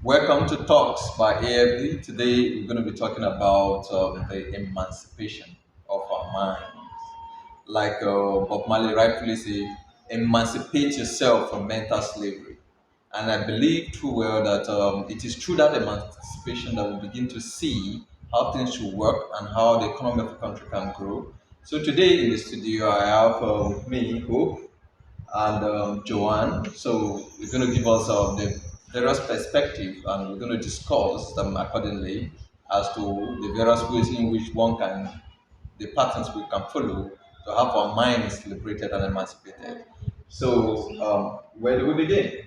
Welcome to Talks by AFD. Today we're going to be talking about the emancipation of our minds. Like Bob Marley rightfully said, emancipate yourself from mental slavery. And I believe too well that it is through that emancipation that we begin to see how things should work and how the economy of the country can grow. So today in the studio, I have with me Hope and Joanne. So we're going to give us the various perspective and we're going to discuss them accordingly as to the various ways in which the patterns we can follow to have our minds liberated and emancipated. So where do we begin?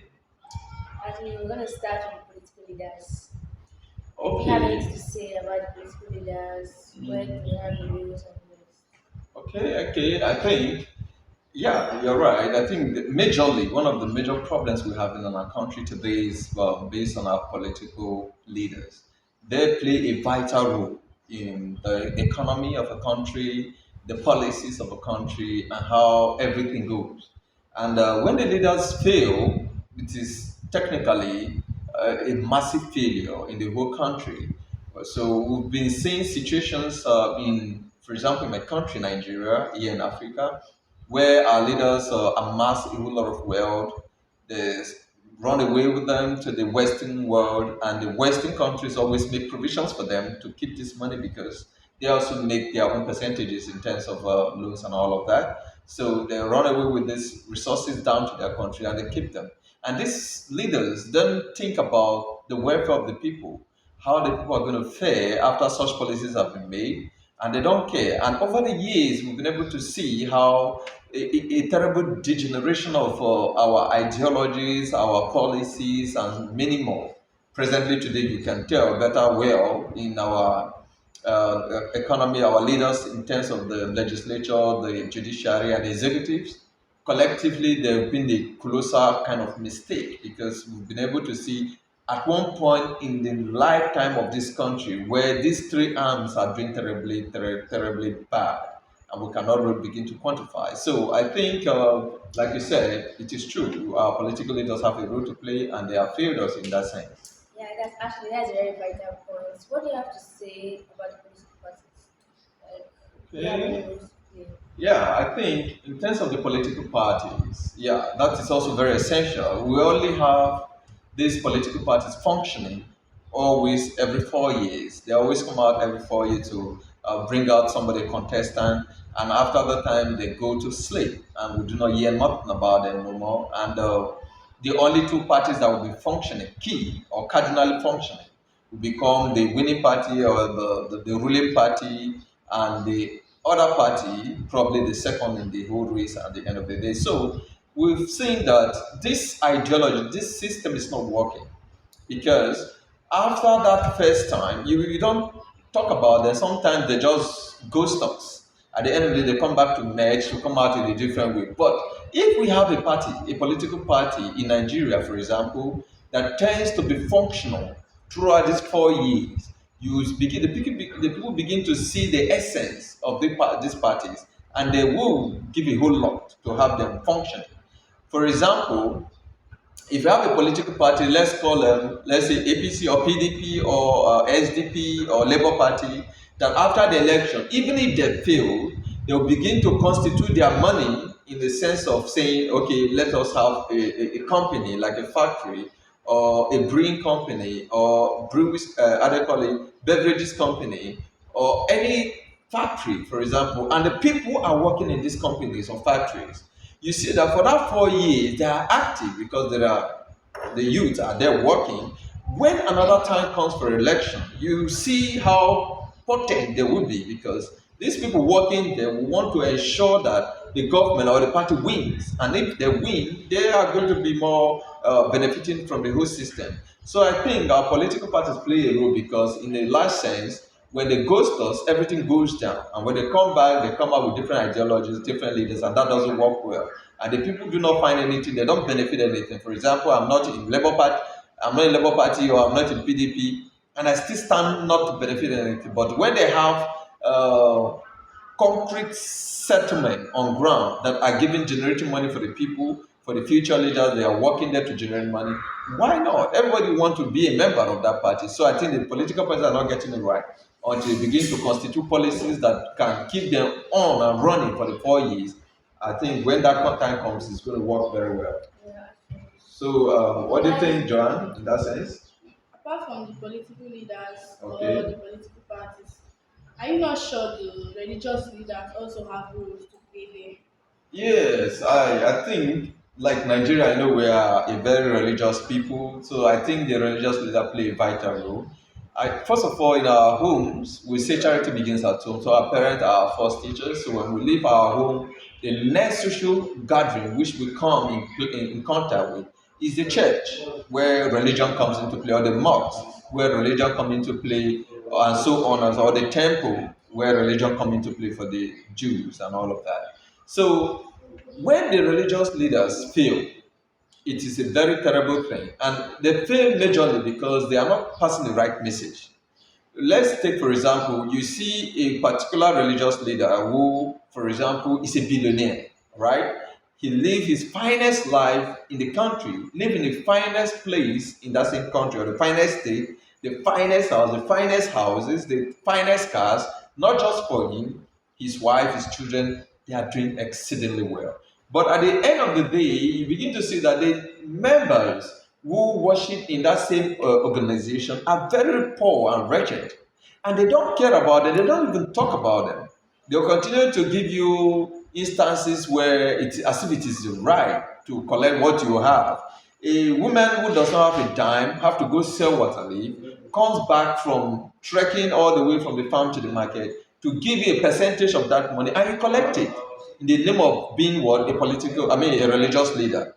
Actually, we're going to start with political leaders. Do you have Okay, anything to say about the political leaders? Where do they have the rules and rules? okay. I think yeah, you're right. I think that majorly one of the major problems we have in our country today is based on our political leaders. They play a vital role in the economy of a country, the policies of a country, and how everything goes. And when the leaders fail, it is technically a massive failure in the whole country. So we've been seeing situations for example, in my country, Nigeria, here in Africa, where our leaders amass a whole lot of wealth. They run away with them to the Western world, and the Western countries always make provisions for them to keep this money because they also make their own percentages in terms of loans and all of that. So they run away with these resources down to their country and they keep them. And these leaders don't think about the welfare of the people, how the people are going to fare after such policies have been made, and they don't care. And over the years, we've been able to see how a terrible degeneration of our ideologies, our policies, and many more. Presently, today, you can tell better well in our economy, our leaders in terms of the legislature, the judiciary, and the executives. Collectively, there have been a colossal kind of mistake because we've been able to see at one point in the lifetime of this country where these three arms are doing terribly bad, and we cannot really begin to quantify. So I think, like you said, it is true. Our political leaders have a role to play, and they have failed us in that sense. Yeah, that's a very vital point. What do you have to say about the political parties? Like, do they have any Okay. roles to play? Yeah, I think in terms of the political parties, yeah, that is also very essential. We only have these political parties functioning always every 4 years. They always come out every 4 years to bring out somebody, a contestant, and after that time they go to sleep, and we do not hear nothing about them no more. And the only two parties that will be functioning, key or cardinally functioning, will become the winning party or the ruling party, and the other party probably the second in the whole race at the end of the day. So we've seen that this ideology, this system is not working because after that first time, you don't talk about them. Sometimes they just ghost us. At the end of the day, they come back to merge to come out in a different way. But if we have a party, a political party in Nigeria, for example, that tends to be functional throughout these 4 years, the people begin to see the essence of these parties, and they will give a whole lot to have them functioning. For example, if you have a political party, let's call them, let's say APC or PDP or SDP or Labour Party, that after the election, even if they fail, they'll begin to constitute their money in the sense of saying, okay, let us have a company like a factory or a brewing company or breweries, how they call it, beverages company or any factory, for example, and the people are working in these companies or factories. You see that for that 4 years they are active because there are the youth are there working. When another time comes for election, you see how potent they will be because these people working they want to ensure that the government or the party wins, and if they win, they are going to be more benefiting from the whole system. So I think our political parties play a role because, in a large sense, when they ghost us, everything goes down. And when they come back, they come out with different ideologies, different leaders, and that doesn't work well. And the people do not find anything, they don't benefit anything. For example, I'm not in Labour Party or I'm not in PDP, and I still stand not to benefit anything. But when they have concrete settlement on ground that are giving generating money for the people, for the future leaders. They are working there to generate money. Why not? Everybody wants to be a member of that party. So I think the political parties are not getting it right until they begin to constitute policies that can keep them on and running for the 4 years. I think when that time comes, it's going to work very well. Yeah. So, what do you And think, Joanne, in that sense? Apart from the political leaders or Okay. the political parties, are you not sure the religious leaders also have roles to play there? Yes, I think like Nigeria, I know we are a very religious people, so I think the religious leader play a vital role. First of all, in our homes, we say charity begins at home. So our parents are our first teachers. So when we leave our home, the next social gathering which we come in contact with is the church, where religion comes into play, or the mosque, where religion comes into play, and so on, or the temple, where religion comes into play for the Jews and all of that. So when the religious leaders fail, it is a very terrible thing. And they fail majorly because they are not passing the right message. Let's take, for example, you see a particular religious leader who, for example, is a billionaire, right? He live his finest life in the country, live in the finest place in that same country, or the finest state, the finest house, the finest houses, the finest cars, not just for him, his wife, his children, they are doing exceedingly well. But at the end of the day, you begin to see that the members who worship in that same organization are very poor and wretched. And they don't care about them, they don't even talk about them. They'll continue to give you instances where it's as if it is your right to collect what you have. A woman who does not have a dime have to go sell water leaf, comes back from trekking all the way from the farm to the market to give you a percentage of that money, and you collect it in the name of being what? A political, I mean, a religious leader.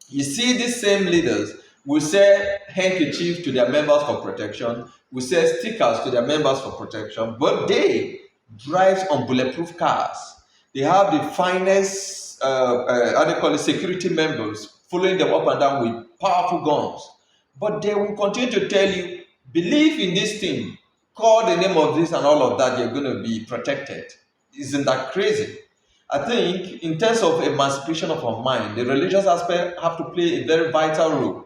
You see, these same leaders will sell handkerchiefs to their members for protection, will sell stickers to their members for protection, but they drive on bulletproof cars. They have the finest, how they call it, security members following them up and down with powerful guns. But they will continue to tell you, believe in this thing, call the name of this and all of that, you're going to be protected. Isn't that crazy? I think in terms of emancipation of our mind, the religious aspect have to play a very vital role.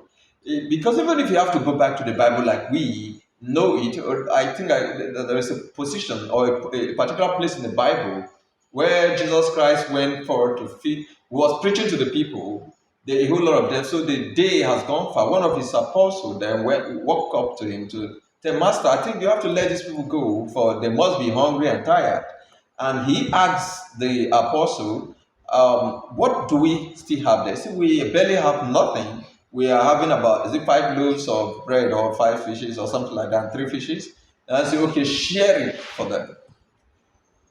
Because even if you have to go back to the Bible like we know it, or I think there is a position or a particular place in the Bible where Jesus Christ went forward to feed, was preaching to the people, a whole lot of them. So the day has gone far. One of his apostles then walked up to him to tell Master, I think you have to let these people go, for they must be hungry and tired. And he asked the apostle, what do we still have there? See, we barely have nothing. We are having about, is it 5 loaves of bread or 5 fishes or something like that, 3 fishes? And I say, okay, share it for them.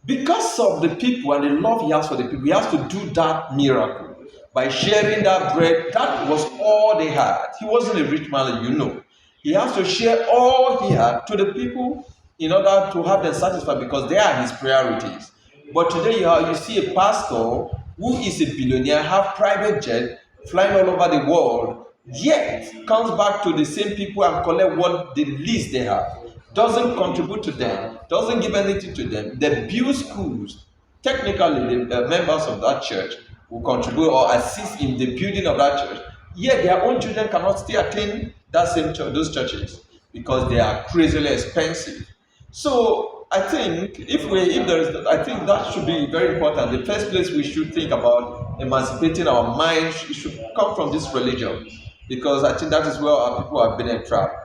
Because of the people and the love he has for the people, he has to do that miracle by sharing that bread. That was all they had. He wasn't a rich man, you know. He has to share all he had to the people in order to have them satisfied, because they are his priorities. But today you see a pastor who is a billionaire, have private jet, flying all over the world, yet comes back to the same people and collect what the least they have, doesn't contribute to them, doesn't give anything to them. They build schools. Technically, the members of that church will contribute or assist in the building of that church. Yet their own children cannot still attend that same church, those churches, because they are crazily expensive. So I think if there is, I think that should be very important. The first place we should think about emancipating our minds should come from this religion, because I think that is where our people have been entrapped.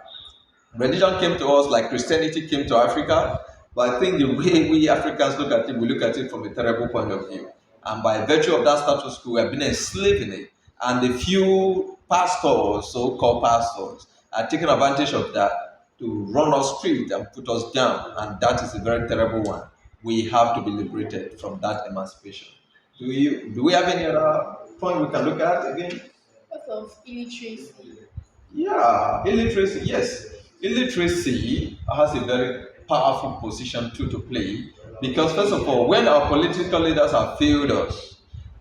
Religion came to us like Christianity came to Africa, but I think the way we Africans look at it, we look at it from a terrible point of view. And by virtue of that status quo, we have been enslaved in it. And the few pastors, so-called pastors, are taking advantage of that to run us straight and put us down. And that is a very terrible one. We have to be liberated from that emancipation. Do we have any other point we can look at again? What of illiteracy? Yeah, illiteracy, yes. Illiteracy has a very powerful position too to play, because, first of all, when our political leaders have failed us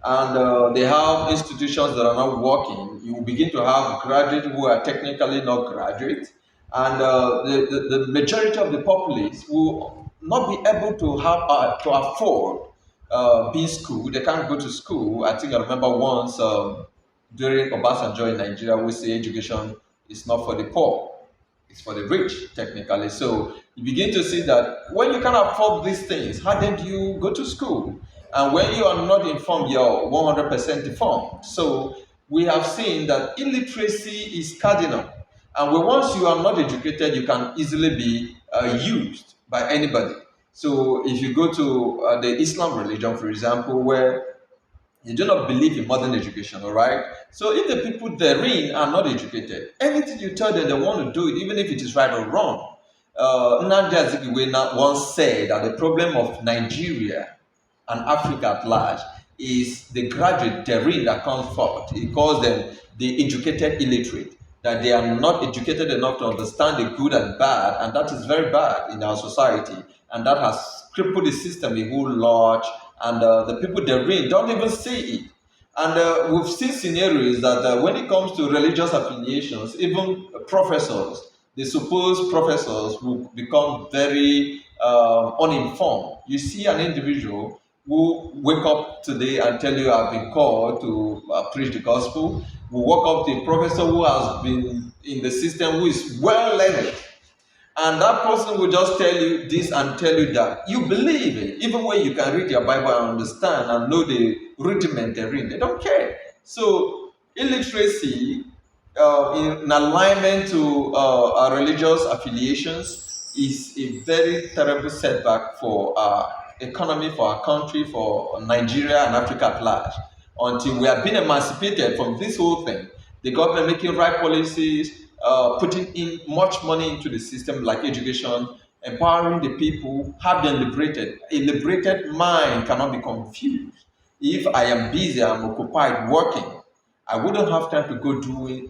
and they have institutions that are not working, you begin to have graduates who are technically not graduates, and the majority of the populace will not be able to have to afford being school. They can't go to school. I think I remember once. during Obasanjo in Nigeria, we say education is not for the poor, it's for the rich, technically. So you begin to see that when you can afford these things, how then do you go to school? And when you are not informed, you're 100% deformed. So we have seen that illiteracy is cardinal. And once you are not educated, you can easily be used by anybody. So if you go to the Islam religion, for example, where you do not believe in modern education, all right? So if the people therein are not educated, anything you tell them, they want to do it, even if it is right or wrong. Nnamdi Azikiwe once said that the problem of Nigeria and Africa at large is the graduate therein that comes forth. He calls them the educated illiterate, that they are not educated enough to understand the good and bad, and that is very bad in our society, and that has crippled the system a whole lot, and the people therein don't even see it. And we've seen scenarios that when it comes to religious affiliations, even professors, the supposed professors will become very uninformed. You see an individual who wake up today and tell you I've been called to preach the gospel. We walk up to a professor who has been in the system, who is well learned, and that person will just tell you this and tell you that. You believe it, even when you can read your Bible and understand and know the rudiment therein. They don't care. So illiteracy, in alignment to our religious affiliations, is a very terrible setback for our economy, for our country, for Nigeria and Africa at large. Until we have been emancipated from this whole thing, the government making right policies, putting in much money into the system like education, empowering the people, have them liberated. A liberated mind cannot be confused. If I am busy, I'm occupied working, I wouldn't have time to go doing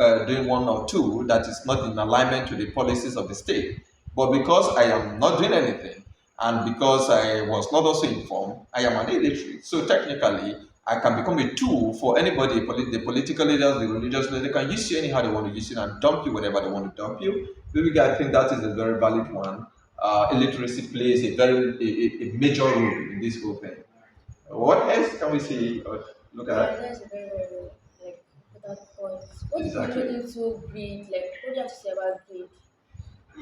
one or two that is not in alignment to the policies of the state. But because I am not doing anything, and because I was not also informed, I am an illiterate. So technically, I can become a tool for anybody, the political leaders, the religious leaders. They can use you anyhow they want to use you and dump you whenever they want to dump you. Maybe I think that is a very valid one. Illiteracy plays a major role in this whole thing. What else can we see or look Yeah, at? that's a very, very like important point. What do you Exactly. look into greed? Like, what do you have to say about greed?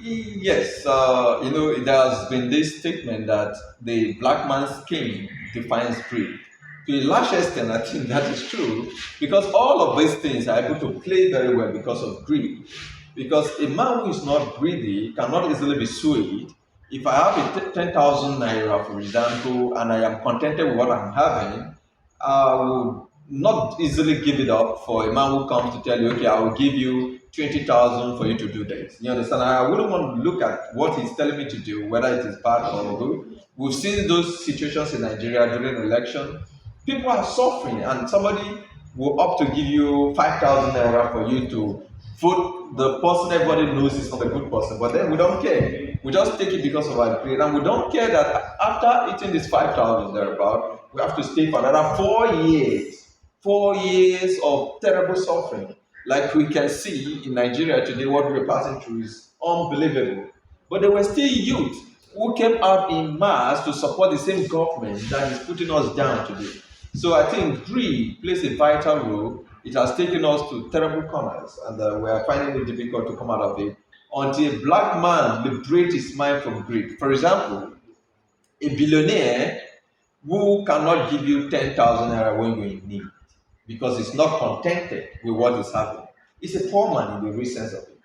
Yes, there has been this statement that the black man's skin defines greed. To a large extent, I think that is true because all of these things are able to play very well because of greed. Because a man who is not greedy cannot easily be swayed. If I have a 10,000 naira, for example, and I am contented with what I'm having, I will not easily give it up for a man who comes to tell you, okay, I will give you 20,000 for you to do this. You understand? I wouldn't want to look at what he's telling me to do, whether it is bad or good. We've seen those situations in Nigeria during election. People are suffering, and somebody will opt to give you 5,000 naira for you to vote the person everybody knows is not a good person. But then we don't care. We just take it because of our greed, and we don't care that after eating this 5,000 thereabout, we have to stay for another 4 years. 4 years of terrible suffering. Like we can see in Nigeria today, what we're passing through is unbelievable. But there were still youth who came out in mass to support the same government that is putting us down today. So I think greed plays a vital role. It has taken us to terrible corners, and we are finding it difficult to come out of it until a black man liberates his mind from greed. For example, a billionaire who cannot give you 10,000 naira when you're in need because he's not contented with what he's having. He's a poor man in the real sense of it.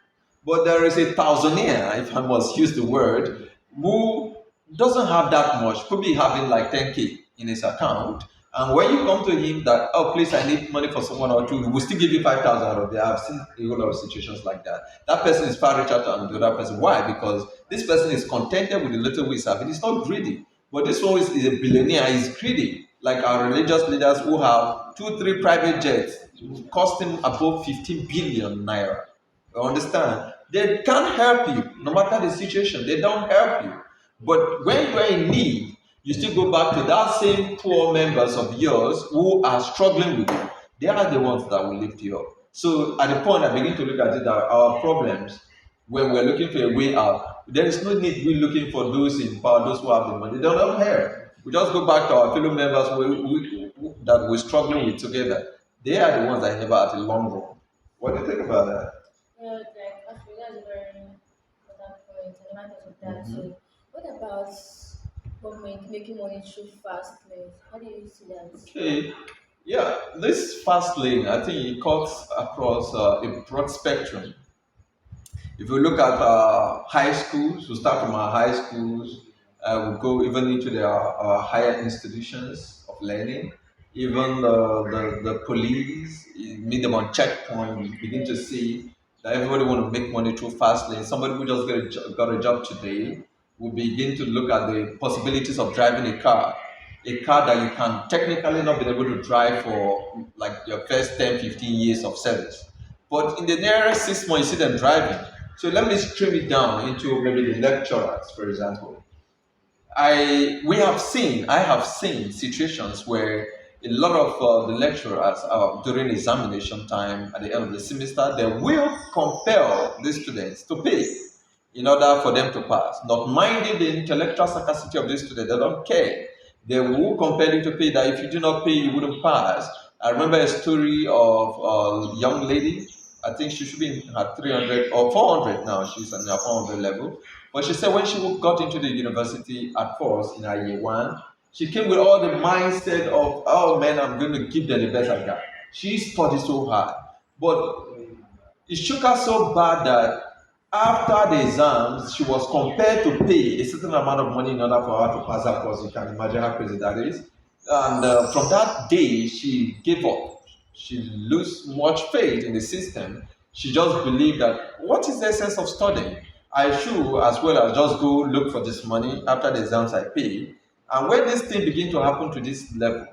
But there is a thousandaire, if I must use the word, who doesn't have that much, could be having like 10K in his account. And when you come to him that, oh, please, I need money for someone or two, he will still give you 5,000 out of there. I've seen a whole lot of situations like that. That person is far richer than the other person. Why? Because this person is contented with the little he's having. He's not greedy. But this one is a billionaire, he's greedy. Like our religious leaders who have 2, 3 private jets costing above 15 billion naira. You understand? They can't help you, no matter the situation, they don't help you. But when you're in need, you still go back to that same poor members of yours who are struggling with you. They are the ones that will lift you up. So at the point I begin to look at it, that our problems, when we're looking for a way out, there is no need we looking for those in power, those who have the money. They don't help. We just go back to our fellow members that we're struggling with together. They are the ones that have at the long run. What do you think about that? Well, like actually that's a very important point. I never thought of that. Mhm. So what about government making money through fast lanes? How do you see that? Okay, yeah, this fast lane, I think it cuts across a broad spectrum. If we look at high schools, we start from our high schools, we go even into their higher institutions of learning, even the police, you meet them on checkpoint, you begin to see that everybody want to make money through fast lane. Somebody who just got a job today will begin to look at the possibilities of driving a car that you can technically not be able to drive for like your first 10, 15 years of service. But in the nearest 6 months, you see them driving. So let me stream it down into maybe the lecturers, for example. I have seen situations where a lot of the lecturers during examination time at the end of the semester, they will compel the students to pay in order for them to pass. Not minding the intellectual capacity of the student, they don't care. They will compel you to pay that if you do not pay, you wouldn't pass. I remember a story of a young lady. I think she should be in her 300 or 400 now. She's on her 400 level. But she said when she got into the university at first in her year one, she came with all the mindset of, oh man, I'm going to give them the best I got. She studied so hard. But it shook her so bad that after the exams, she was compelled to pay a certain amount of money in order for her to pass her course. You can imagine how crazy that is. And from that day, she gave up. She lost much faith in the system. She just believed that what is the essence of studying? I should as well as just go look for this money after the exams I pay. And when this thing begin to happen to this level,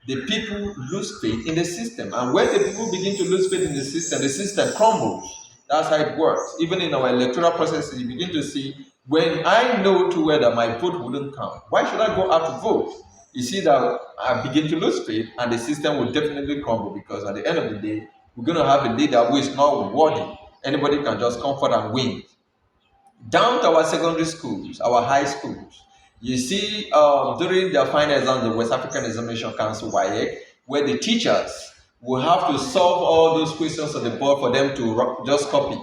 the people lose faith in the system. And when the people begin to lose faith in the system crumbles. That's how it works. Even in our electoral processes, you begin to see when I know too well that my vote wouldn't count, why should I go out to vote? You see that I begin to lose faith and the system will definitely crumble because at the end of the day, we're going to have a leader who is not worthy. Anybody can just comfort and win. Down to our secondary schools, our high schools, you see during their final exams, the West African Examination Council, WAEC, where the teachers will have to solve all those questions on the board for them to just copy.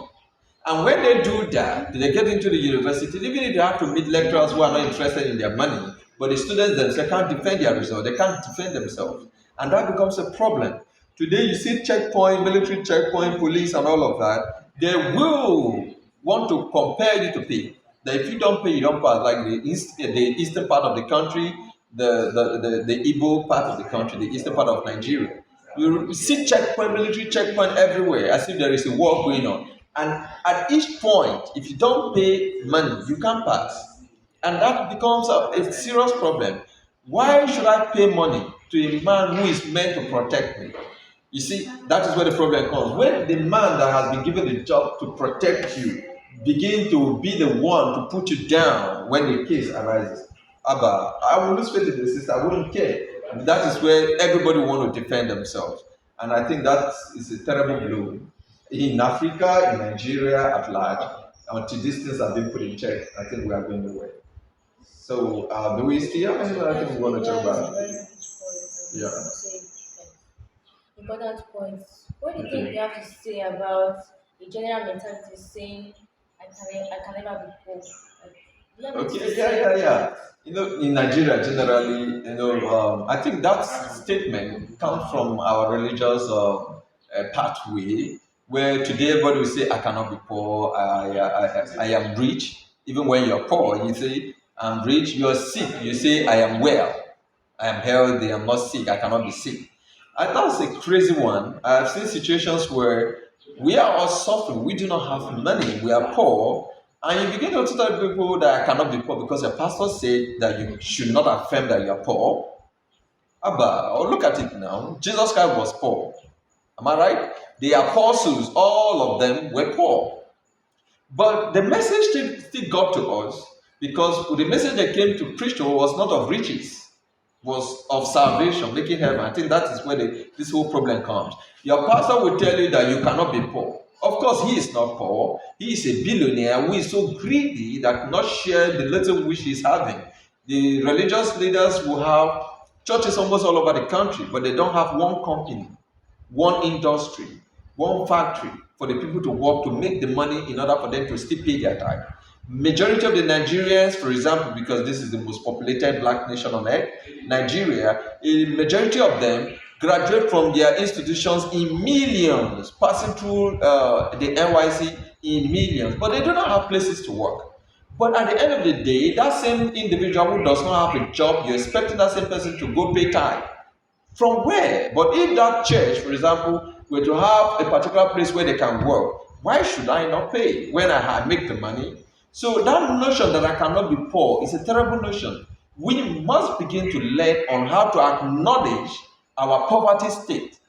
And when they do that, they get into the university, even if they have to meet lecturers who are not interested in their money, but the students themselves can't defend their results, they can't defend themselves. And that becomes a problem. Today, you see checkpoint, military checkpoint, police, and all of that, they will want to compel you to pay. That if you don't pay, you don't pass. Like the eastern part of the country, the Igbo part of the country, the eastern part of Nigeria. You see checkpoint, military checkpoint everywhere, as if there is a war going on. And at each point, if you don't pay money, you can't pass. And that becomes a serious problem. Why should I pay money to a man who is meant to protect me? You see, that is where the problem comes. When the man that has been given the job to protect you begin to be the one to put you down when the case arises, Abba, I will lose faith in the system. I wouldn't care. And that is where everybody want to defend themselves. And I think that is a terrible blow in Africa, in Nigeria at large. Until these things have been put in check, I think we are going nowhere. So, do we still have any other thing we want to talk That's a about? very good point. Yeah. Say, like, important points. What do you think Okay. you have to say about the general mentality saying, I can never be poor? Like, do you have anything to Okay, yeah, say yeah, about yeah. that? In Nigeria generally, I think that statement comes from our religious pathway, where today everybody will say, "I cannot be poor. I am rich." Even when you're poor, you say, "I'm rich." You're sick, you say, "I am well. I am healthy. I'm not sick. I cannot be sick." And that's a crazy one. I've seen situations where we are all suffering. We do not have money. We are poor. And you begin to tell people that I cannot be poor because your pastor said that you should not affirm that you are poor. Abba, or look at it now. Jesus Christ was poor. Am I right? The apostles, all of them were poor. But the message still got to us because the message they came to preach to was not of riches, was of salvation, making heaven. I think that is where this whole problem comes. Your pastor will tell you that you cannot be poor. Of course, he is not poor. He is a billionaire who is so greedy that cannot share the little which he is having. The religious leaders will have churches almost all over the country, but they don't have one company one industry, one factory for the people to work to make the money in order for them to still pay their tithe. Majority of the Nigerians, for example, because this is the most populated black nation on earth, Nigeria, a majority of them graduate from their institutions in millions, passing through the NYC in millions, but they do not have places to work. But at the end of the day, that same individual who does not have a job, you're expecting that same person to go pay tithe. From where? But if that church, for example, were to have a particular place where they can work, why should I not pay when I make the money? So that notion that I cannot be poor is a terrible notion. We must begin to learn on how to acknowledge our poverty state,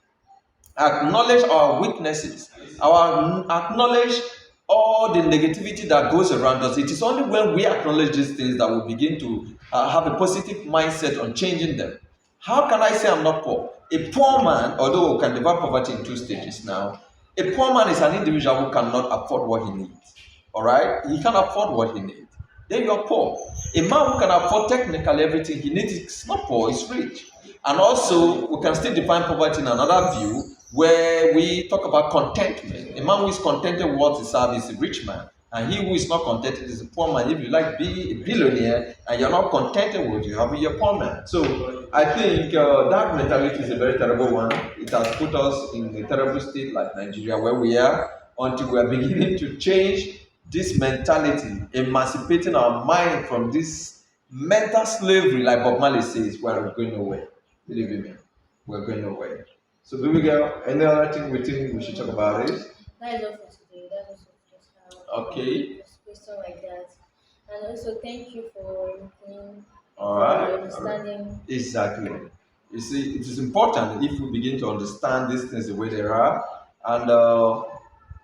acknowledge our weaknesses, acknowledge all the negativity that goes around us. It is only when we acknowledge these things that we begin to have a positive mindset on changing them. How can I say I'm not poor? A poor man, although we can divide poverty in two stages now, a poor man is an individual who cannot afford what he needs. All right? He can't afford what he needs. Then you are poor. A man who can afford technically everything he needs is not poor, he's rich. And also, we can still define poverty in another view where we talk about contentment. A man who is contented with what he serves is a rich man. And he who is not contented is a poor man. If you like be a billionaire and you're not contented with what you have, you're a poor man. So I think that mentality is a very terrible one. It has put us in a terrible state like Nigeria where we are until we are beginning to change this mentality, emancipating our mind from this mental slavery, like Bob Marley says, we're going nowhere. Believe in me, we're going nowhere. So, baby girl, any other thing we think we should talk about it? That is all for today. That is just how Okay. just question like that. And also thank you for looking All for right. your All right. understanding. Exactly. You see, it is important if we begin to understand these things the way they are, and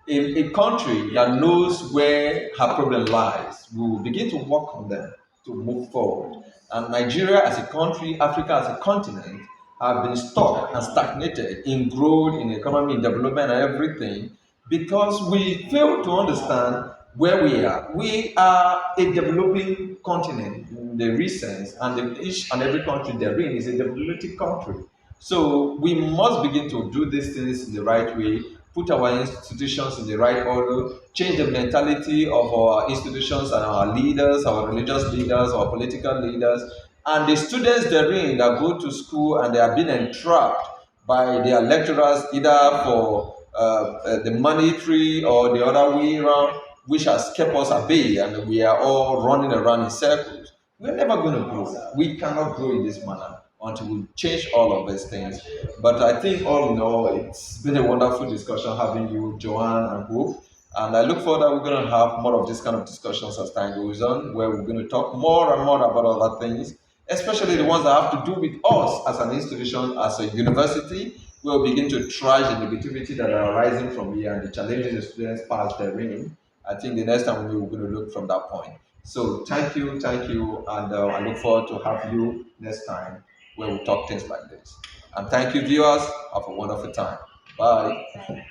in a country that knows where her problem lies, we will begin to work on them to move forward. And Nigeria as a country, Africa as a continent, have been stuck and stagnated in growth, in economy, in development, and everything because we fail to understand where we are. We are a developing continent in the recent, and each and every country therein is a developing country. So we must begin to do these things in the right way, put our institutions in the right order, change the mentality of our institutions and our leaders, our religious leaders, our political leaders, and the students therein that go to school and they are being entrapped by their lecturers either for the monetary or the other way around, which has kept us at bay and we are all running around in circles. We're never going to grow. We cannot grow in this manner until we change all of these things. But I think all in all, it's been a wonderful discussion having you, Joanne and Hope. And I look forward that we're going to have more of this kind of discussions as time goes on, where we're going to talk more and more about other things, especially the ones that have to do with us as an institution, as a university. We'll begin to trash the negativity that are arising from here and the challenges the students pass therein. I think the next time we're going to look from that point. So thank you, and I look forward to have you next time where we talk things like this. And thank you, viewers. Have a wonderful time. Bye. Bye.